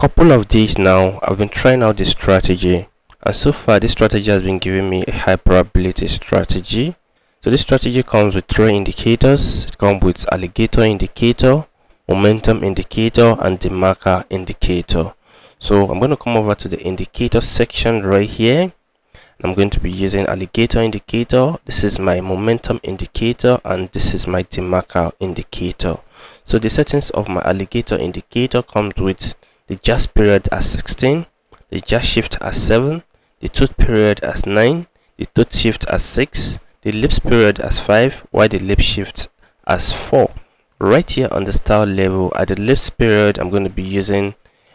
couple of days now, I've been trying out this strategy, and so far this strategy has been giving me a high probability strategy. So this strategy comes with three indicators. It comes with alligator indicator, momentum indicator, and DeMarker indicator. So I'm going to come over to the indicator section right here. I'm going to be using alligator indicator. This is my momentum indicator, and this is my DeMarker indicator. So the settings of my alligator indicator comes with the just period as 16, the just shift as 7, the tooth period as 9, the tooth shift as 6, the lips period as 5, while the lip shift as 4. Right here on the style level at the lips period, I'm going to be using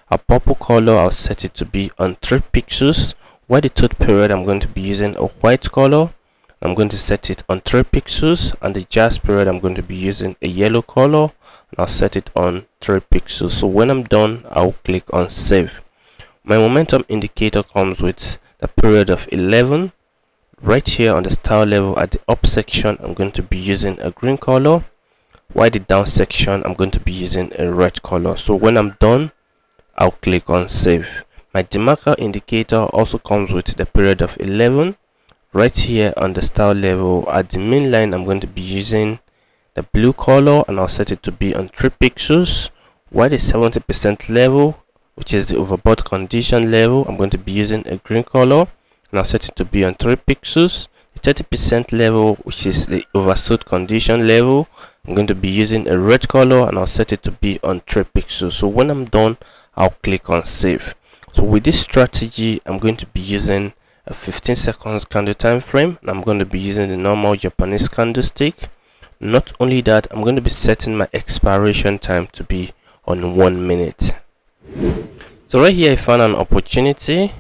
a purple color. I'll set it to be on 3 pixels. While the tooth period, I'm going to be using a white color. I'm going to set it on 3 pixels, and the just period, I'm going to be using a yellow color, and I'll set it on 3 pixels. So when I'm done, I'll click on save. My momentum indicator comes with the period of 11. Right here on the style level at the up section, I'm going to be using a green color, while the down section, I'm going to be using a red color. So when I'm done, I'll click on save. My DeMarker indicator also comes with the period of 11. Right here on the style level at the main line, I'm going to be using the blue color, and I'll set it to be on 3 pixels. While the 70% level, which is the overbought condition level, I'm going to be using a green color, and I'll set it to be on 3 pixels. The 30% level, which is the oversold condition level, I'm going to be using a red color, and I'll set it to be on 3 pixels. So when I'm done, I'll click on save. So with this strategy, I'm going to be using a 15 seconds candle time frame, and I'm going to be using the normal Japanese candlestick. Not only that, I'm going to be setting my expiration time to be on 1 minute. So right here, I found an opportunity.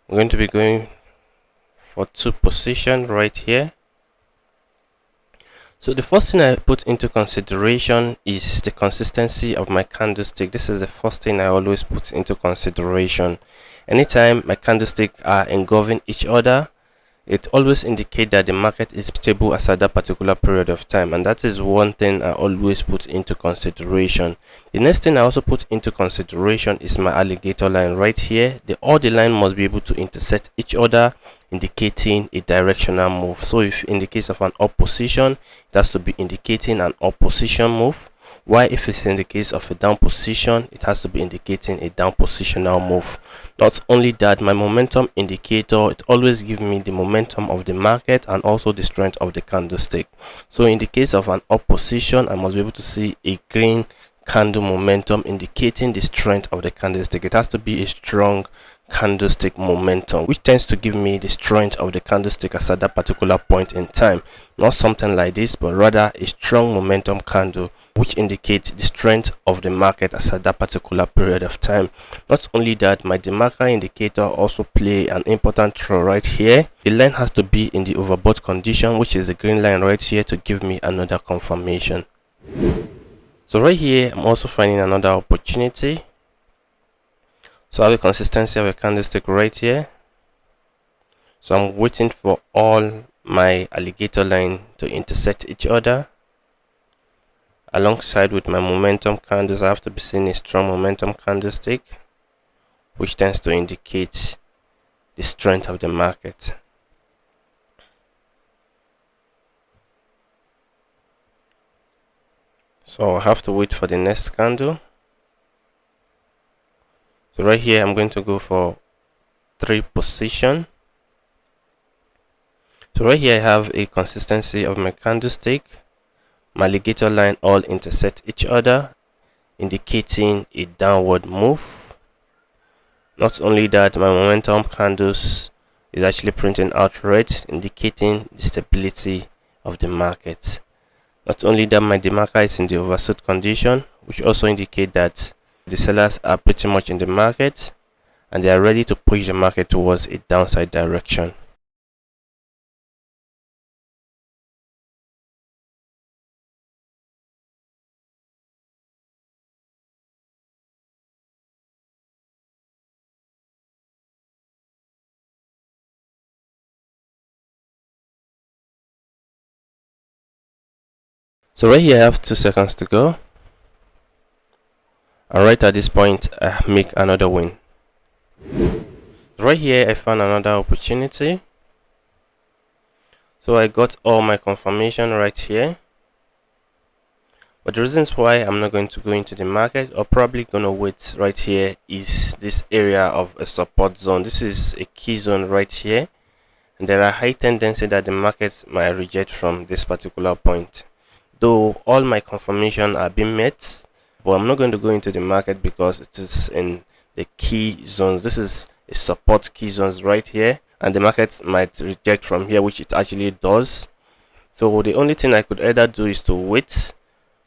I'm going to be going for 2 positions right here. So the first thing I put into consideration is the consistency of my candlestick. This is the first thing I always put into consideration. Anytime my candlesticks are engulfing each other, it always indicates that the market is stable as at that particular period of time, and that is one thing I always put into consideration. The next thing I also put into consideration is my alligator line right here. All the line must be able to intersect each other, indicating a directional move. So if in the case of an up position, it has to be indicating an up position move, while if it's in the case of a down position, it has to be indicating a down positional move. Not only that, my momentum indicator, it always gives me the momentum of the market and also the strength of the candlestick. So in the case of an up position, I must be able to see a green candle momentum indicating the strength of the candlestick. It has to be a strong candlestick momentum, which tends to give me the strength of the candlestick as at that particular point in time. Not something like this, but rather a strong momentum candle which indicates the strength of the market as at that particular period of time. Not only that, my DeMarker indicator also play an important role right here. The line has to be in the overbought condition, which is the green line right here, to give me another confirmation. So right here, I'm also finding another opportunity. So I have a consistency of a candlestick right here. So I'm waiting for all my alligator line to intersect each other. Alongside with my momentum candles, I have to be seeing a strong momentum candlestick, which tends to indicate the strength of the market. So I have to wait for the next candle. So right here, I'm going to go for 3 position. So right here, I have a consistency of my candlestick. My alligator line all intersect each other, indicating a downward move. Not only that, my momentum candles is actually printing out red, indicating the stability of the market. Not only that, my DeMarker is in the oversold condition, which also indicate that the sellers are pretty much in the market and they are ready to push the market towards a downside direction. So right here I have 2 seconds to go. and right at this point I make another win. Right here I found another opportunity, so I got all my confirmation right here. But the reasons why I'm not going to go into the market, or probably gonna wait right here, is this area of a support zone. This is a key zone right here, and there are high tendency that the market might reject from this particular point. Though all my confirmation are being met, but I'm not going to go into the market because it is in the key zones. This is a support key zones right here, and the market might reject from here, which it actually does. So the only thing I could either do is to wait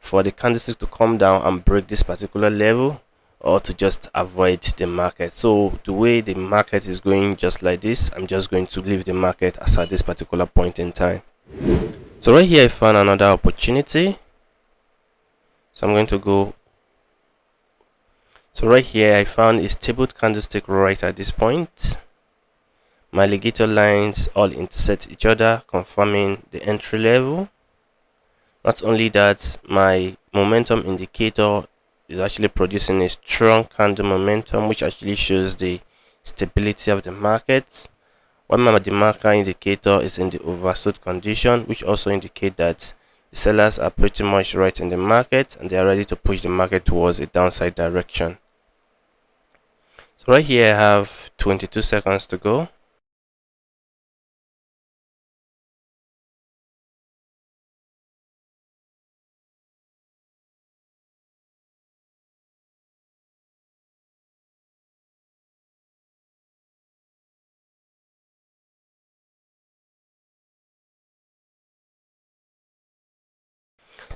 for the candlestick to come down and break this particular level, or to just avoid the market. So the way the market is going just like this, I'm just going to leave the market as at this particular point in time. So right here I found another opportunity, so I'm going to go. So right here I found a stable candlestick right at this point. My alligator lines all intersect each other, confirming the entry level. Not only that, my momentum indicator is actually producing a strong candle momentum, which actually shows the stability of the market. While my DeMarker indicator is in the oversold condition, which also indicate that the sellers are pretty much right in the market and they are ready to push the market towards a downside direction. So right here I have 22 seconds to go.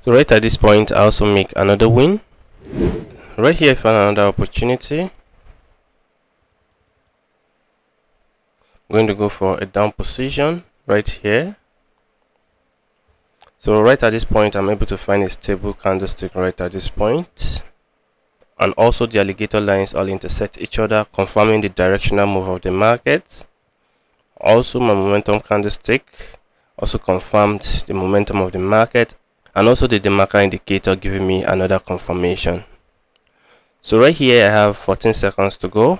So right at this point I also make another win. Right here I found another opportunity. I'm going to go for a down position right here. So right at this point I'm able to find a stable candlestick right at this point, and also the alligator lines all intersect each other, confirming the directional move of the market. Also my momentum candlestick also confirmed the momentum of the market, and also the DeMarker indicator giving me another confirmation. So right here I have 14 seconds to go.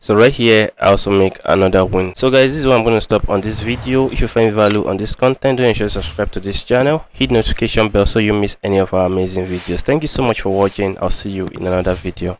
So right here I also make another win. So guys, this is where I'm going to stop on this video. If you find value on this content, don't ensure to subscribe to this channel, hit notification bell so you miss any of our amazing videos. Thank you so much for watching. I'll see you in another video.